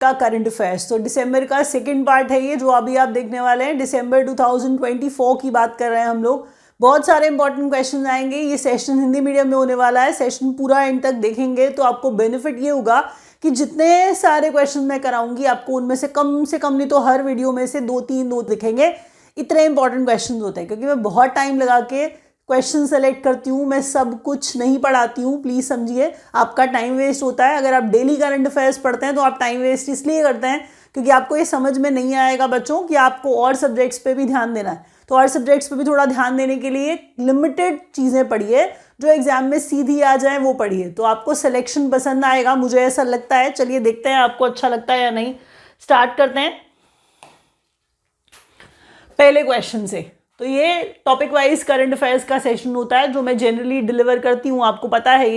का current affairs. तो दिसंबर का सेकंड पार्ट है ये जो अभी आप देखने वाले हैं। दिसंबर 2024 की बात कर रहे हैं हम लोग। बहुत सारे इंपॉर्टेंट क्वेश्चन आएंगे। ये सेशन हिंदी मीडियम में होने वाला है। सेशन पूरा एंड तक देखेंगे तो आपको बेनिफिट ये होगा कि जितने सारे क्वेश्चन मैं कराऊंगी आपको उनमें से कम नहीं तो हर वीडियो में से 2-3 नोट दिखेंगे। इतने इंपॉर्टेंट क्वेश्चन होते हैं क्योंकि मैं बहुत टाइम लगा के क्वेश्चन सेलेक्ट करती हूँ। मैं सब कुछ नहीं पढ़ाती हूँ, प्लीज़ समझिए। आपका टाइम वेस्ट होता है। अगर आप डेली करंट अफेयर्स पढ़ते हैं तो आप टाइम वेस्ट इसलिए करते हैं क्योंकि आपको ये समझ में नहीं आएगा बच्चों कि आपको और सब्जेक्ट्स पे भी ध्यान देना है। तो और सब्जेक्ट्स पे भी थोड़ा ध्यान देने के लिए लिमिटेड चीज़ें पढ़िए जो एग्जाम में सीधी आ जाए वो पढ़िए, तो आपको सिलेक्शन पसंद आएगा, मुझे ऐसा लगता है। चलिए देखते हैं आपको अच्छा लगता है या नहीं। स्टार्ट करते हैं पहले क्वेश्चन से। तो ये टॉपिक वाइज करंट अफेयर्स का सेशन होता है जो मैं जनरली डिलीवर करती हूँ, आपको पता है।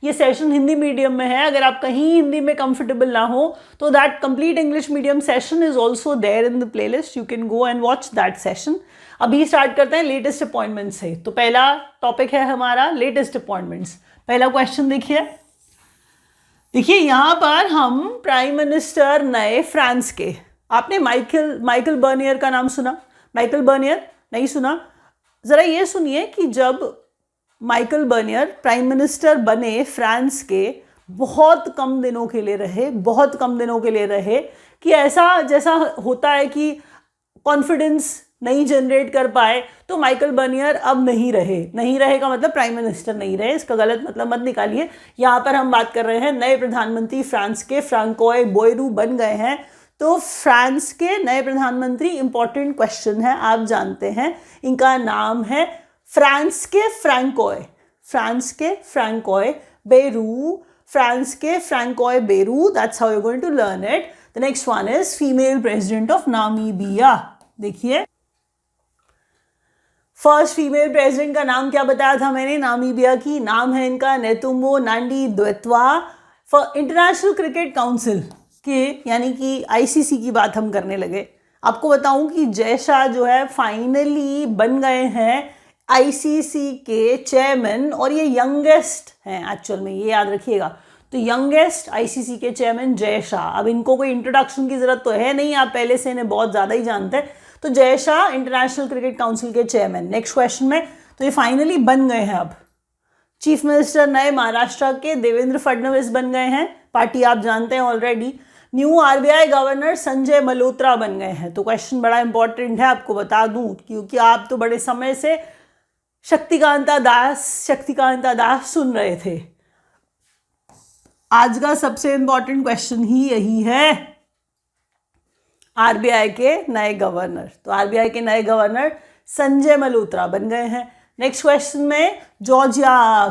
ये सेशन हिंदी मीडियम में है। अगर आप कहीं हिंदी में कंफर्टेबल ना हो तो that complete English medium session is also there in the playlist, you can go and watch that session. अभी स्टार्ट करते हैं लेटेस्ट अपॉइंटमेंट से। तो पहला टॉपिक है हमारा लेटेस्ट अपॉइंटमेंट्स। पहला क्वेश्चन देखिए यहाँ पर हम प्राइम मिनिस्टर नए फ्रांस के, आपने माइकल बर्नियर का नाम सुना? माइकल बर्नियर नहीं सुना? जरा ये सुनिए कि जब माइकल बर्नियर प्राइम मिनिस्टर बने फ्रांस के, बहुत कम दिनों के लिए रहे कि ऐसा जैसा होता है कि कॉन्फिडेंस नहीं जनरेट कर पाए, तो माइकल बर्नियर अब नहीं रहे का मतलब प्राइम मिनिस्टर नहीं रहे, इसका गलत मतलब मत निकालिए। यहाँ पर हम बात कर रहे हैं नए प्रधानमंत्री फ्रांस के फ्रांकोय बोयरू बन गए हैं। तो फ्रांस के नए प्रधानमंत्री, इंपॉर्टेंट क्वेश्चन है, आप जानते हैं इनका नाम है फ्रांस के Francois Bayrou, that's how you going to learn it. The next one is female president of Namibia. देखिए फर्स्ट फीमेल प्रेसिडेंट का नाम क्या बताया था मैंने नामीबिया की? नाम है इनका नेतुम्बो नांडी-द्वेतवा। फॉर इंटरनेशनल क्रिकेट काउंसिल के यानी कि आईसीसी की बात हम करने लगे। आपको बताऊं कि जय शाह जो है फाइनली बन गए हैं आईसीसी के चेयरमैन, और ये यंगेस्ट हैं एक्चुअल में, ये याद रखिएगा। तो यंगेस्ट आईसीसी के चेयरमैन जय शाह। अब इनको कोई इंट्रोडक्शन की जरूरत तो है नहीं, आप पहले से इन्हें बहुत ज़्यादा ही जानते हैं। तो Jay Shah international Cricket Council के चेयरमैन। नेक्स्ट क्वेश्चन में, तो ये फाइनली बन गए हैं। अब चीफ मिनिस्टर नए महाराष्ट्र के देवेंद्र फडणवीस बन गए हैं, पार्टी आप जानते हैं already. New RBI governor Sanjay Malhotra बन गए हैं। तो क्वेश्चन बड़ा इंपॉर्टेंट है, आपको बता दूं क्योंकि आप तो बड़े समय से शक्तिकांता दास सुन रहे थे। आज का सबसे इंपॉर्टेंट क्वेश्चन ही यही है, आरबीआई के नए गवर्नर। तो आरबीआई के नए गवर्नर संजय मल्होत्रा बन गए हैं। नेक्स्ट क्वेश्चन में जॉर्जिया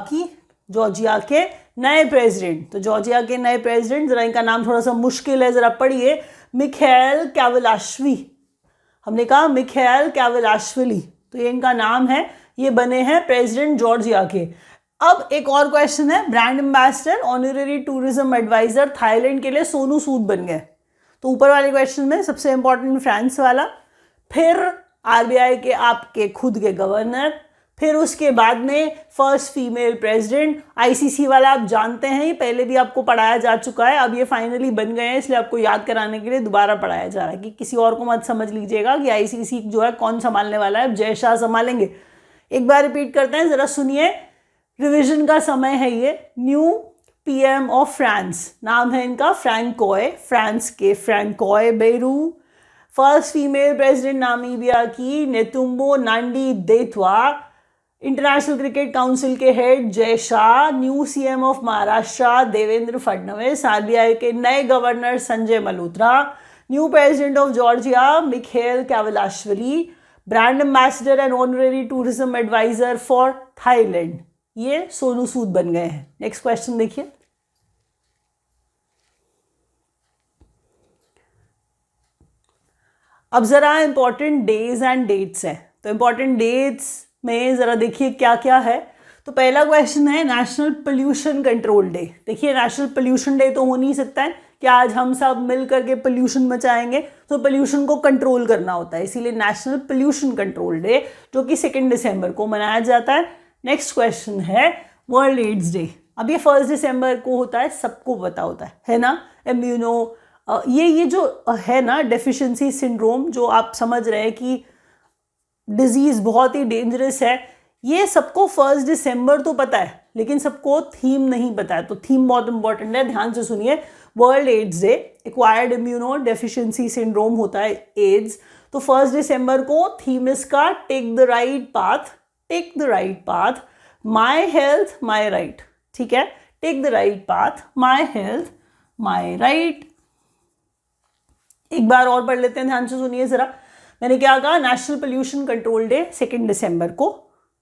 के नए प्रेसिडेंट। तो जॉर्जिया के नए प्रेसिडेंट, जरा इनका नाम थोड़ा सा मुश्किल है, जरा पढ़िए। मिखाइल कावलाश्वी। हमने कहा मिखाइल कावलाश्विली, तो ये इनका नाम है। ये बने हैं प्रेसिडेंट जॉर्जिया के। अब एक और क्वेश्चन है, brand ambassador honorary tourism advisor Thailand के लिए सोनू सूद बन गए। तो ऊपर वाले क्वेश्चन में सबसे इंपॉर्टेंट फ्रांस वाला, फिर आरबीआई के आपके खुद के गवर्नर, फिर उसके बाद में फर्स्ट फीमेल प्रेसिडेंट। आईसीसी वाला आप जानते हैं, ये पहले भी आपको पढ़ाया जा चुका है, अब ये फाइनली बन गए हैं, इसलिए आपको याद कराने के लिए दोबारा पढ़ाया जा रहा है कि किसी और को मत समझ लीजिएगा कि आईसीसी जो है कौन संभालने वाला है, जय शाह संभालेंगे। एक बार रिपीट करते हैं, जरा सुनिए, रिविजन का समय है ये। न्यू पीएम ऑफ फ्रांस, नाम है इनका फ्रांकोय, फ्रांस के Francois Bayrou. First female president Namibia की Netumbo Nandi Ndaitwah. International Cricket Council के head Jay Shah. New CM of Maharashtra Devendra Fadnavis. RBI के नए governor Sanjay Malhotra. New president of Georgia Mikheil Kavelashvili. Brand ambassador and honorary tourism advisor for Thailand, ये सोनू सूद बन गए हैं। Next question देखिए, अब जरा इंपॉर्टेंट डेज एंड डेट्स हैं। तो इंपॉर्टेंट डेट्स में जरा देखिए क्या क्या है। तो पहला क्वेश्चन है नेशनल पोल्यूशन कंट्रोल डे। देखिए नेशनल पोल्यूशन डे तो हो नहीं सकता है कि आज हम सब मिल करके पोल्यूशन मचाएंगे, तो पोल्यूशन को कंट्रोल करना होता है, इसीलिए नेशनल पोल्यूशन कंट्रोल डे जो कि 2 दिसंबर को मनाया जाता है। नेक्स्ट क्वेश्चन है वर्ल्ड एड्स डे। अब ये 1 दिसंबर को होता है, सबको पता होता है ना। इम्यूनो ये जो है ना डेफिशिएंसी सिंड्रोम, जो आप समझ रहे हैं कि डिजीज़ बहुत ही डेंजरस है, ये सबको 1 दिसंबर तो पता है, लेकिन सबको थीम नहीं पता है। तो थीम बहुत इंपॉर्टेंट है, ध्यान से सुनिए। World AIDS day, acquired immunodeficiency syndrome होता है एड्स। तो 1 दिसंबर को थीम इसका take the right path, take the right path, my health my right. ठीक है, take the right path, my health my right. एक बार और पढ़ लेते हैं, ध्यान से सुनिए जरा। मैंने क्या कहा, नेशनल पोल्यूशन कंट्रोल डे 2 दिसंबर को।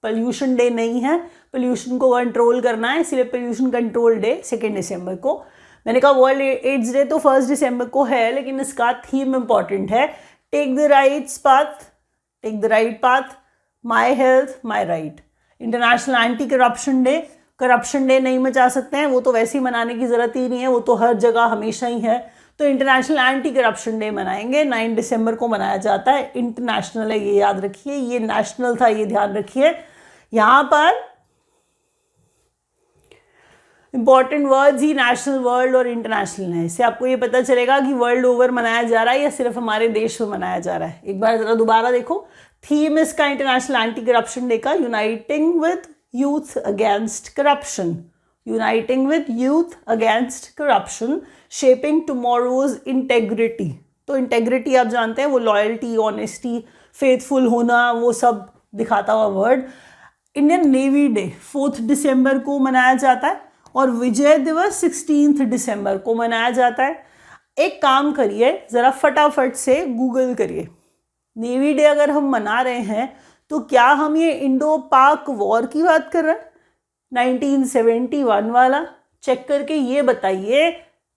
पोल्यूशन डे नहीं है, पोल्यूशन को कंट्रोल करना है, इसलिए पोल्यूशन कंट्रोल डे 2 दिसंबर को। मैंने कहा वर्ल्ड एड्स डे तो 1 दिसंबर को है, लेकिन इसका थीम इंपॉर्टेंट है, take the right path, take the right path, my health my right. International anti corruption day, corruption day नहीं मचा सकते हैं, वो तो वैसे ही मनाने की ज़रूरत ही नहीं है, वो तो हर जगह हमेशा ही है। तो इंटरनेशनल एंटी करप्शन डे मनाएंगे, 9 दिसंबर को मनाया जाता है। इंटरनेशनल है, ये याद रखिए, ये नेशनल था, ये ध्यान रखिए। यहाँ पर इंपॉर्टेंट वर्ड्स ही नेशनल, वर्ल्ड और इंटरनेशनल है। इससे आपको ये पता चलेगा कि वर्ल्ड ओवर मनाया जा रहा है या सिर्फ हमारे देश में मनाया जा रहा है। एक बार जरा दोबारा देखो, थीम इसका इंटरनेशनल एंटी करप्शन डे का uniting with youth against corruption, uniting with youth against corruption, shaping tomorrow's integrity. तो इंटेग्रिटी आप जानते हैं, वो लॉयल्टी, ऑनेस्टी, फेथफुल होना, वो सब दिखाता हुआ वर्ड। इंडियन नेवी डे 4 दिसंबर को मनाया जाता है और विजय दिवस 16 दिसंबर को मनाया जाता है। एक काम करिए, ज़रा फटाफट से गूगल करिए, नेवी डे अगर हम मना रहे हैं तो क्या हम ये इंडो पाक वॉर की बात कर रहे हैं, 1971 वाला? चेक करके ये बताइए,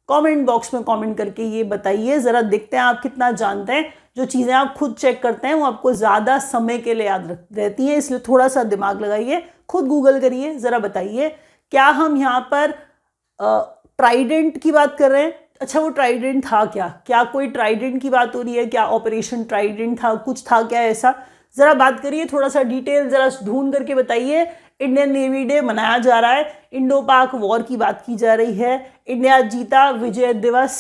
कमेंट बॉक्स में कमेंट करके ये बताइए, ज़रा देखते हैं आप कितना जानते हैं। जो चीज़ें आप खुद चेक करते हैं वो आपको ज़्यादा समय के लिए याद रहती हैं, इसलिए थोड़ा सा दिमाग लगाइए, खुद गूगल करिए, ज़रा बताइए क्या हम यहाँ पर ट्राइडेंट की बात कर रहे हैं? अच्छा, वो ट्राइडेंट था क्या? क्या कोई ट्राइडेंट की बात हो रही है क्या? ऑपरेशन ट्राइडेंट था, कुछ था क्या ऐसा? ज़रा बात करिए, थोड़ा सा डिटेल ज़रा ढूंढ करके बताइए। इंडियन नेवी डे मनाया जा रहा है, इंडो पाक वॉर की बात की जा रही है, इंडिया जीता, विजय दिवस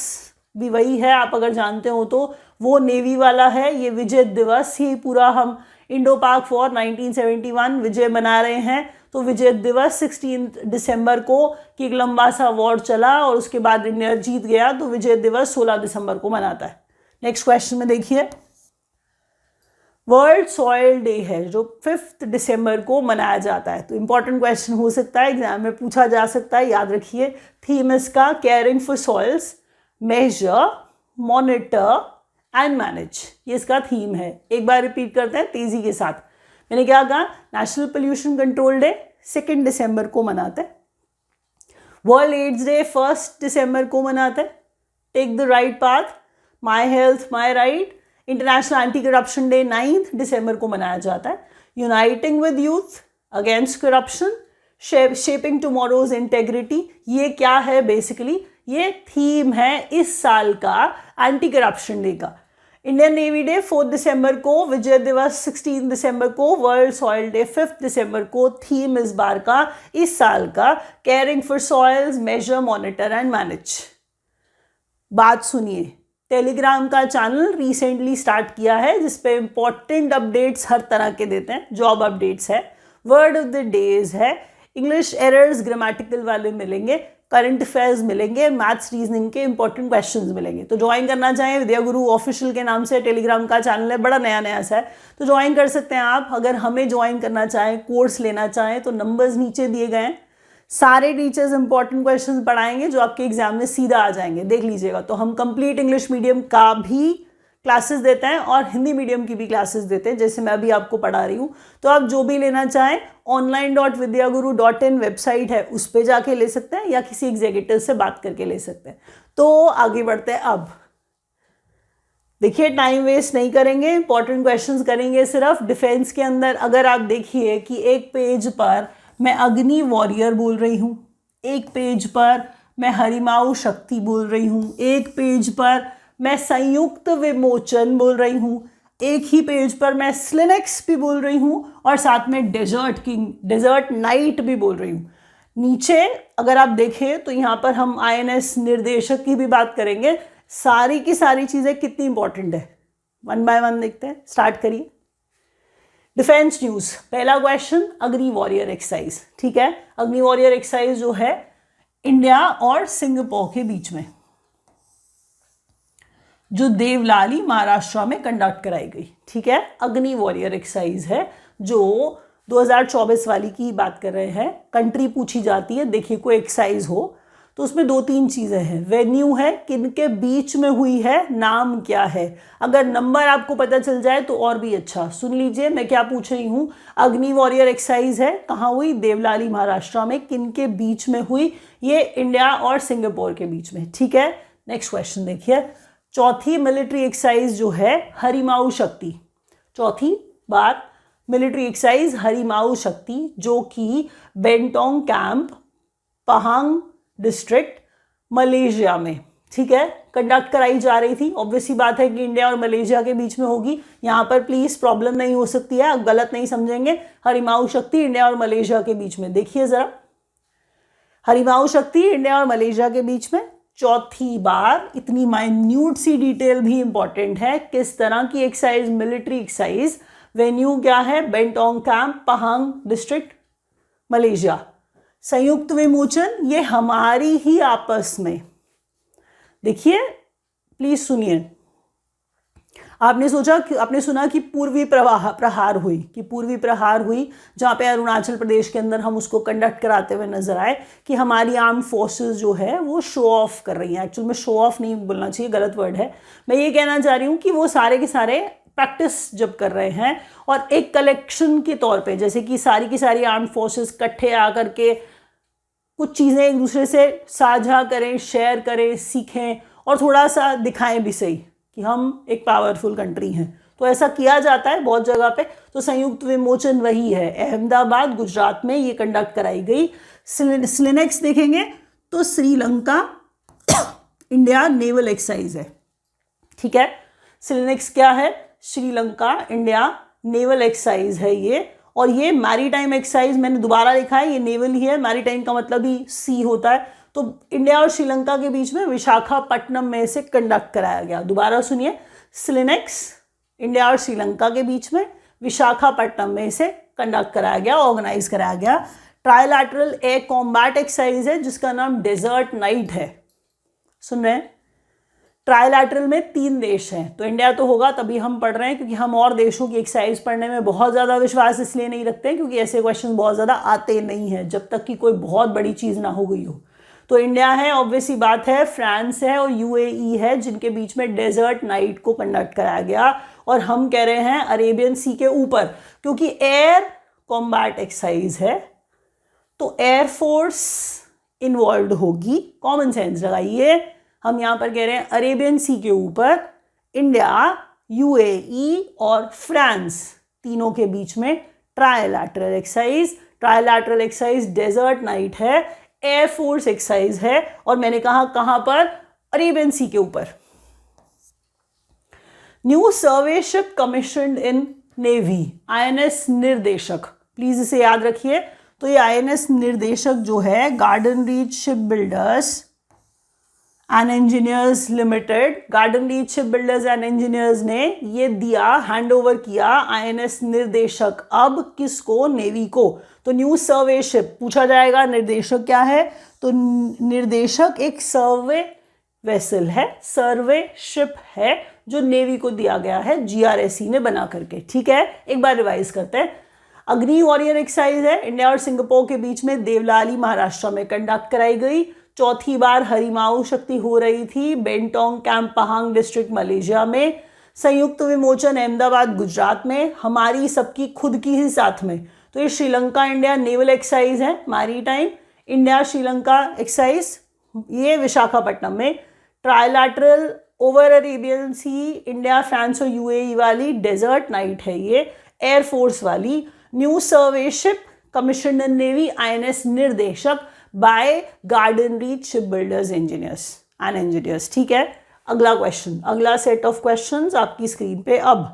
भी वही है, आप अगर जानते हो तो, वो नेवी वाला है, ये विजय दिवस ही पूरा हम इंडो पाक वॉर 1971 विजय मना रहे हैं। तो विजय दिवस 16 दिसंबर को कि एक लंबा सा वॉर चला और उसके बाद इंडिया जीत गया, तो विजय दिवस 16 दिसंबर को मनाता है। नेक्स्ट क्वेश्चन में देखिए, वर्ल्ड सॉइल डे है जो 5 दिसंबर को मनाया जाता है। तो इंपॉर्टेंट क्वेश्चन हो सकता है, एग्जाम में पूछा जा सकता है, याद रखिए। थीम इसका caring for soils, measure, monitor and manage, ये इसका थीम है। एक बार रिपीट करते हैं तेजी के साथ। मैंने क्या कहा, नेशनल पोल्यूशन कंट्रोल डे 2 दिसंबर को मनाते हैं, वर्ल्ड एड्स डे 1 दिसंबर को मनाते हैं, take the right path, my health my right, international anti corruption day 9 दिसंबर को मनाया जाता है, uniting with youth against corruption, shaping tomorrow's integrity. ये क्या है बेसिकली, ये थीम है इस साल का एंटी करप्शन डे का। इंडियन नेवी डे 4 दिसंबर को, विजय दिवस 16 दिसंबर को, वर्ल्ड सॉइल डे 5 दिसंबर को। थीम इस बार का, इस साल का, caring for soils, measure, monitor and manage. बात सुनिए, टेलीग्राम का चैनल रिसेंटली स्टार्ट किया है जिसपे इंपॉर्टेंट अपडेट्स हर तरह के देते हैं, जॉब अपडेट्स है, वर्ड ऑफ द डेज है, इंग्लिश एरर्स ग्रामेटिकल वाले मिलेंगे, करंट अफेयर्स मिलेंगे, मैथ्स रीजनिंग के इंपॉर्टेंट क्वेश्चंस मिलेंगे। तो ज्वाइन करना चाहें, विद्या गुरु ऑफिशियल के नाम से टेलीग्राम का चैनल है, बड़ा नया नया सा है, तो ज्वाइन कर सकते हैं आप। अगर हमें ज्वाइन करना चाहें, कोर्स लेना चाहें, तो नंबर्स नीचे दिए गए हैं। सारे टीचर्स इंपॉर्टेंट क्वेश्चंस पढ़ाएंगे जो आपके एग्जाम में सीधा आ जाएंगे, देख लीजिएगा। तो हम कंप्लीट इंग्लिश मीडियम का भी क्लासेस देते हैं और हिंदी मीडियम की भी क्लासेस देते हैं, जैसे मैं अभी आपको पढ़ा रही हूँ। तो आप जो भी लेना चाहें, online.vidyaguru.in वेबसाइट है, उस पर जाके ले सकते हैं या किसी एग्जीक्यूटिव से बात करके ले सकते हैं। तो आगे बढ़ते हैं। अब देखिए, टाइम वेस्ट नहीं करेंगे, इंपॉर्टेंट क्वेश्चंस करेंगे सिर्फ। डिफेंस के अंदर अगर आप देखिए कि एक पेज पर मैं अग्नि वॉरियर बोल रही हूँ, एक पेज पर मैं हरिमाऊ शक्ति बोल रही हूँ, एक पेज पर मैं संयुक्त विमोचन बोल रही हूँ, एक ही पेज पर मैं स्लिनेक्स भी बोल रही हूँ और साथ में डेजर्ट किंग, डेजर्ट नाइट भी बोल रही हूँ। नीचे अगर आप देखें तो यहाँ पर हम INS निर्देशक की भी बात करेंगे, सारी की सारी चीज़ें कितनी इंपॉर्टेंट है, वन बाय वन देखते हैं। स्टार्ट करिए। डिफेंस न्यूज़, पहला क्वेश्चन अग्नि वॉरियर एक्सरसाइज। ठीक है, अग्नि वॉरियर एक्सरसाइज जो है इंडिया और सिंगापुर के बीच में जो देवलाली महाराष्ट्र में कंडक्ट कराई गई। ठीक है, अग्नि वॉरियर एक्सरसाइज है जो 2024 वाली की बात कर रहे हैं। कंट्री पूछी जाती है, देखिए कोई एक्सरसाइज हो तो उसमें 2-3 चीज़ें हैं। वेन्यू है, किनके बीच में हुई है, नाम क्या है। अगर नंबर आपको पता चल जाए तो और भी अच्छा। सुन लीजिए मैं क्या पूछ रही हूँ। अग्नि वॉरियर एक्सरसाइज है, कहाँ हुई, देवलाली महाराष्ट्र में। किनके बीच में हुई, ये इंडिया और सिंगापुर के बीच में। ठीक है, नेक्स्ट क्वेश्चन देखिए। चौथी मिलिट्री एक्सरसाइज जो है हरिमाऊ शक्ति, चौथी बार मिलिट्री एक्सरसाइज हरिमाऊ शक्ति जो कि Bentong camp Pahang district Malaysia में, ठीक है, कंडक्ट कराई जा रही थी। ऑब्वियसली बात है कि इंडिया और मलेशिया के बीच में होगी। यहाँ पर प्लीज प्रॉब्लम नहीं हो सकती है, आप गलत नहीं समझेंगे। हरिमाऊ शक्ति इंडिया और मलेशिया के बीच में, देखिए जरा, हरिमाऊ शक्ति इंडिया और मलेशिया के बीच में चौथी बार। इतनी माइन्यूट सी डिटेल भी इंपॉर्टेंट है। किस तरह की एक्सरसाइज, मिलिट्री एक्सरसाइज। वेन्यू क्या है, Bentong camp Pahang district Malaysia. संयुक्त विमोचन, ये हमारी ही आपस में, देखिए प्लीज सुनिए। आपने सुना कि पूर्वी प्रहार हुई, कि पूर्वी प्रहार हुई जहाँ पे अरुणाचल प्रदेश के अंदर हम उसको कंडक्ट कराते हुए नजर आए कि हमारी आर्म फोर्सेस जो है वो शो ऑफ कर रही हैं। एक्चुअल में शो ऑफ नहीं बोलना चाहिए, गलत वर्ड है। मैं ये कहना चाह रही हूँ कि वो सारे के सारे प्रैक्टिस जब कर रहे हैं और एक कलेक्शन के तौर पे, जैसे कि सारी की सारी आर्म फोर्सेस इकट्ठे आकर के कुछ चीज़ें एक दूसरे से साझा करें, शेयर करें, सीखें और थोड़ा सा दिखाएं भी सही कि हम एक पावरफुल कंट्री हैं। तो ऐसा किया जाता है बहुत जगह पे। तो संयुक्त विमोचन वही है, अहमदाबाद गुजरात में ये कंडक्ट कराई गई। स्लिनेक्स देखेंगे तो श्रीलंका इंडिया नेवल एक्सरसाइज है। ठीक है, स्लिनेक्स क्या है, श्रीलंका इंडिया नेवल एक्सरसाइज है ये। और ये मैरीटाइम एक्सरसाइज मैंने दोबारा लिखा है, ये नेवल ही है। मैरीटाइम का मतलब ही सी होता है। तो इंडिया और श्रीलंका के बीच में विशाखापट्टनम में से कंडक्ट कराया गया। दोबारा सुनिए, स्लिनेक्स इंडिया और श्रीलंका के बीच में विशाखापट्टनम में से कंडक्ट कराया गया, ऑर्गेनाइज कराया गया। ट्राइलैटरल एयर कॉम्बैट एक्सरसाइज है जिसका नाम डेजर्ट नाइट है। सुन रहे हैं, ट्राइलैटरल में 3 देश हैं, तो इंडिया तो होगा तभी हम पढ़ रहे हैं, क्योंकि हम और देशों की एक्सरसाइज पढ़ने में बहुत ज़्यादा विश्वास इसलिए नहीं रखते हैं क्योंकि ऐसे क्वेश्चन बहुत ज़्यादा आते नहीं हैं जब तक कि कोई बहुत बड़ी चीज़ ना हो गई हो। तो इंडिया है, ऑब्वियसली बात है, फ्रांस है और यूएई है जिनके बीच में डेजर्ट नाइट को कंडक्ट कराया गया। और हम कह रहे हैं अरेबियन सी के ऊपर, क्योंकि एयर कॉम्बैट एक्सरसाइज है तो एयरफोर्स इन्वॉल्व होगी। कॉमन सेंस लगाइए, हम यहाँ पर कह रहे हैं अरेबियन सी के ऊपर इंडिया, यूएई और फ्रांस तीनों के बीच में trilateral exercise. Trilateral exercise Desert night है, एयरफोर्स एक्सरसाइज है और मैंने कहा कहां पर, अरेबियन सी के ऊपर। New survey ship commissioned in navy, INS निर्देशक, प्लीज इसे याद रखिए। तो ये आईएनएस निर्देशक जो है garden Reach ship builders and engineers limited, garden Reach ship builders and engineers ने ये दिया, हैंड ओवर किया आईएनएस निर्देशक। अब किसको, नेवी को। तो न्यू सर्वे शिप पूछा जाएगा, निर्देशक क्या है, तो निर्देशक एक सर्वे वेसल है, सर्वे शिप है जो नेवी को दिया गया है, जीआरएससी ने बना करके। ठीक है, एक बार रिवाइज करते हैं। अग्नि वॉरियर एक्सरसाइज है, इंडिया और सिंगापुर के बीच में देवलाली महाराष्ट्र में कंडक्ट कराई गई। चौथी बार हरिमाऊ शक्ति हो रही थी Bentong camp Pahang district Malaysia में। संयुक्त विमोचन अहमदाबाद गुजरात में, हमारी सबकी खुद की ही साथ में। तो ये श्रीलंका इंडिया नेवल एक्सरसाइज है, मैरीटाइम इंडिया श्रीलंका एक्सरसाइज, ये विशाखापट्टनम में। Trilateral over Arabian sea India France और यूएई वाली डेजर्ट नाइट है ये, एयरफोर्स वाली। New survey ship commissioned in navy, INS Nirdeshak by Garden Reach ship builders engineers and engineers. ठीक है, अगला क्वेश्चन, अगला सेट ऑफ क्वेश्चंस आपकी स्क्रीन पे। अब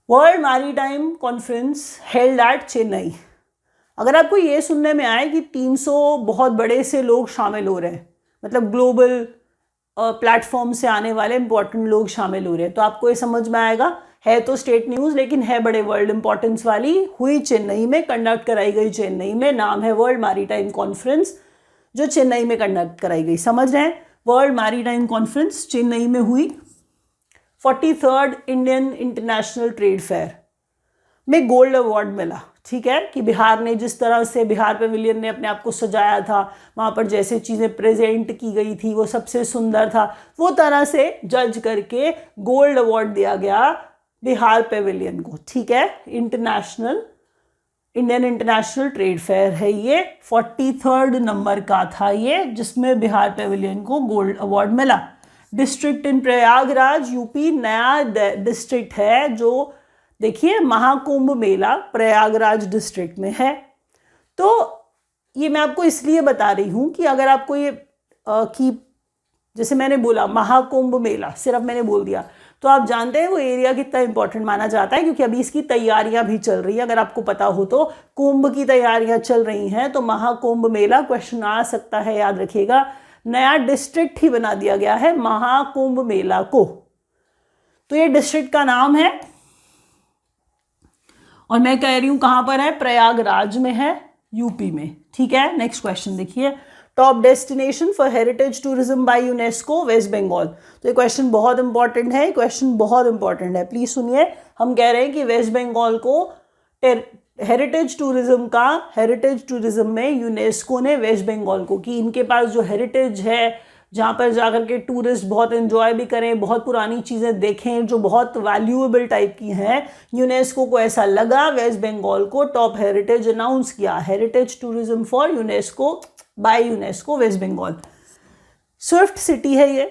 world maritime conference held at Chennai. अगर आपको ये सुनने में आए कि 300 बहुत बड़े से लोग शामिल हो रहे हैं, मतलब ग्लोबल प्लेटफॉर्म से आने वाले इंपॉर्टेंट लोग शामिल हो रहे हैं। तो आपको ये समझ में आएगा, है तो स्टेट न्यूज़ लेकिन है बड़े वर्ल्ड इंपॉर्टेंस वाली, हुई चेन्नई में, कंडक्ट कराई गई चेन्नई में, नाम है वर्ल्ड मैरीटाइम कॉन्फ्रेंस, जो चेन्नई में कंडक्ट कराई गई। समझ रहे हैं, वर्ल्ड मैरीटाइम कॉन्फ्रेंस चेन्नई में हुई। 43rd Indian international trade fair में गोल्ड अवार्ड मिला। ठीक है, कि बिहार ने जिस तरह से, बिहार पेविलियन ने अपने आप को सजाया था, वहाँ पर जैसे चीज़ें प्रेजेंट की गई थी वो सबसे सुंदर था, वो तरह से जज करके गोल्ड अवार्ड दिया गया बिहार पेविलियन को। ठीक है, इंडियन इंटरनेशनल ट्रेड फेयर है ये, 43rd नंबर का था ये, जिसमें बिहार पेविलियन को गोल्ड अवार्ड मिला। डिस्ट्रिक्ट इन प्रयागराज यूपी, नया डिस्ट्रिक्ट है जो, देखिए, महाकुंभ मेला प्रयागराज डिस्ट्रिक्ट में है। तो ये मैं आपको इसलिए बता रही हूँ कि अगर आपको ये कि जैसे मैंने बोला महाकुंभ मेला, सिर्फ मैंने बोल दिया, तो आप जानते हैं वो एरिया कितना इंपॉर्टेंट माना जाता है, क्योंकि अभी इसकी तैयारियां भी चल रही है। अगर आपको पता हो तो कुंभ की तैयारियां चल रही हैं, तो महाकुंभ मेला क्वेश्चन आ सकता है, याद रखिएगा। नया डिस्ट्रिक्ट ही बना दिया गया है महाकुंभ मेला को, तो ये डिस्ट्रिक्ट का नाम है, और मैं कह रही हूं कहां पर है, प्रयागराज में है, यूपी में। ठीक है, नेक्स्ट क्वेश्चन देखिए, top destination for heritage tourism by UNESCO, waste Bengal. तो ये क्वेश्चन बहुत इंपॉर्टेंट है, क्वेश्चन बहुत इंपॉर्टेंट है, प्लीज सुनिए। हम कह रहे हैं कि वेस्ट बंगाल को हेरिटेज टूरिज्म में यूनेस्को ने वेस्ट बंगाल को, कि इनके पास जो हेरिटेज है, जहाँ पर जाकर के टूरिस्ट बहुत एंजॉय भी करें, बहुत पुरानी चीज़ें देखें जो बहुत वैल्यूएबल टाइप की हैं, यूनेस्को को ऐसा लगा, वेस्ट बंगाल को टॉप हेरिटेज अनाउंस किया, heritage tourism for UNESCO by UNESCO waste Bengal. Swift city है ये,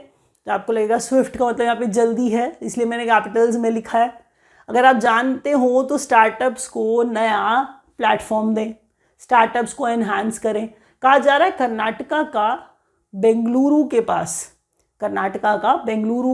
तो आपको लगेगा स्विफ्ट का मतलब यहाँ पे जल्दी है, इसलिए मैंने कैपिटल्स में लिखा है। अगर आप जानते हो तो स्टार्टअप्स को नया प्लेटफॉर्म दें, स्टार्टअप्स को एनहांस करें। कहा जा रहा है कर्नाटका का बेंगलुरु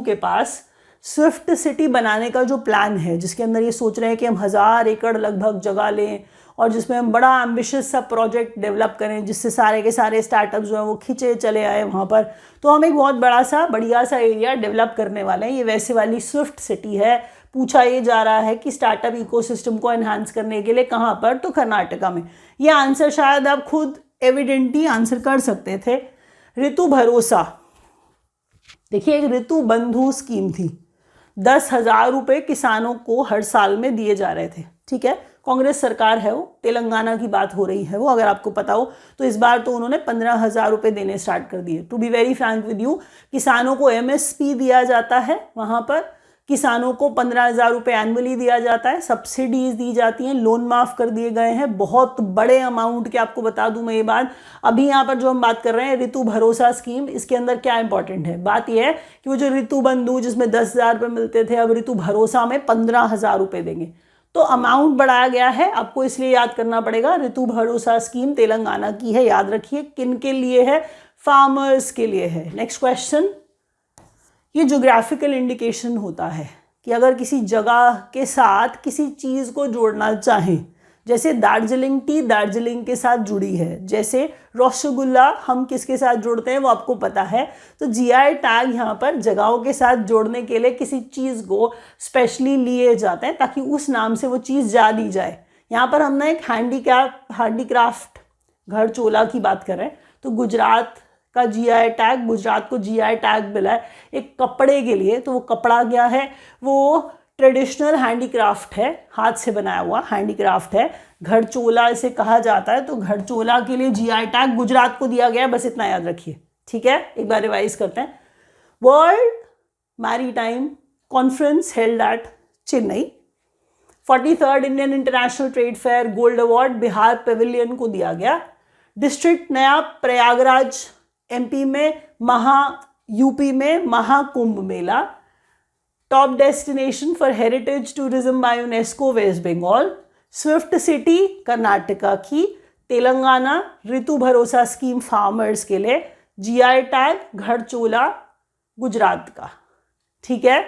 के पास स्विफ्ट सिटी बनाने का जो प्लान है, जिसके अंदर ये सोच रहे हैं कि हम 1000 एकड़ लगभग जगह लें और जिसमें हम बड़ा एम्बिशियस सा प्रोजेक्ट डेवलप करें, जिससे सारे के सारे स्टार्टअप जो हैं वो खींचे चले आए वहाँ पर। तो हम एक बहुत बढ़िया सा एरिया डेवलप करने वाले हैं, ये वैसे वाली स्विफ्ट सिटी है। पूछा ये जा रहा है कि स्टार्टअप इकोसिस्टम को एनहांस करने के लिए कहाँ पर, तो कर्नाटका में। ये आंसर शायद आप खुद एविडेंटली आंसर कर सकते थे। ऋतु भरोसा, देखिए एक ऋतु बंधु स्कीम थी, 10,000 रुपये किसानों को हर साल में दिए जा रहे थे। ठीक है, कांग्रेस सरकार है वो, तेलंगाना की बात हो रही है वो, अगर आपको पता हो तो। इस बार तो उन्होंने 15,000 रुपये देने स्टार्ट कर दिए। To be very frank with you, किसानों को MSP दिया जाता है, वहाँ पर किसानों को 15,000 रुपये एनुअली दिया जाता है, सब्सिडीज दी जाती हैं, लोन माफ़ कर दिए गए हैं, बहुत बड़े अमाउंट के। आपको बता दूं मैं ये बात, अभी यहाँ पर जो हम बात कर रहे हैं ऋतु भरोसा स्कीम, इसके अंदर क्या इंपॉर्टेंट है, बात यह है कि वो जो ऋतु बंधु जिसमें 10,000 रुपये मिलते थे, अब ऋतु भरोसा में 15,000 रुपये देंगे, तो अमाउंट बढ़ाया गया है। आपको इसलिए याद करना पड़ेगा, ऋतु भरोसा स्कीम तेलंगाना की है, याद रखिए। किन के लिए है, फार्मर्स के लिए है। नेक्स्ट क्वेश्चन, ये ज्योग्राफिकल इंडिकेशन होता है कि अगर किसी जगह के साथ किसी चीज़ को जोड़ना चाहें, जैसे दार्जिलिंग टी दार्जिलिंग के साथ जुड़ी है, जैसे रसगुल्ला हम किसके साथ जोड़ते हैं वो आपको पता है। तो GI टैग यहाँ पर जगहों के साथ जोड़ने के लिए किसी चीज़ को स्पेशली लिए जाते हैं ताकि उस नाम से वो चीज़ जानी जाए। यहाँ पर हमने एक हैंडीक्राफ्ट घर चोला की बात कर रहे हैं, तो गुजरात का GI टैग, गुजरात को GI टैग मिला है एक कपड़े के लिए। तो वो कपड़ा क्या है, वो ट्रेडिशनल हैंडीक्राफ्ट है, हाथ से बनाया हुआ हैंडीक्राफ्ट है, घर चोला इसे कहा जाता है। तो घर चोला के लिए GI टैग गुजरात को दिया गया है, बस इतना याद रखिए। ठीक है, एक बार रिवाइज करते हैं। World maritime conference held at Chennai, 43rd Indian international trade fair gold award Bihar Pavilion को दिया गया। डिस्ट्रिक्ट नया प्रयागराज MP में, यूपी में Mahakumbh Mela. Top destination for heritage tourism by UNESCO waste Bengal. Swift city Karnataka की, तेलंगाना ऋतु भरोसा स्कीम फार्मर्स के लिए, GI टैग घर चोला गुजरात का। ठीक है,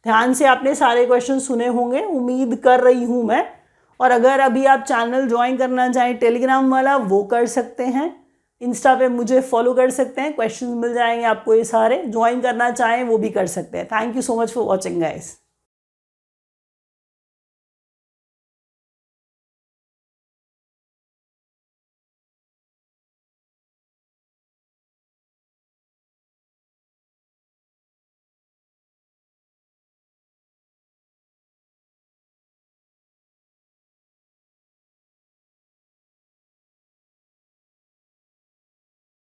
ध्यान से आपने सारे क्वेश्चन सुने होंगे, उम्मीद कर रही हूं मैं। और अगर अभी आप चैनल ज्वाइन करना चाहें टेलीग्राम वाला, वो कर सकते हैं। इंस्टा पे मुझे फॉलो कर सकते हैं, क्वेश्चंस मिल जाएंगे आपको, ये सारे ज्वाइन करना चाहें वो भी कर सकते हैं। Thank you so much for watching guys.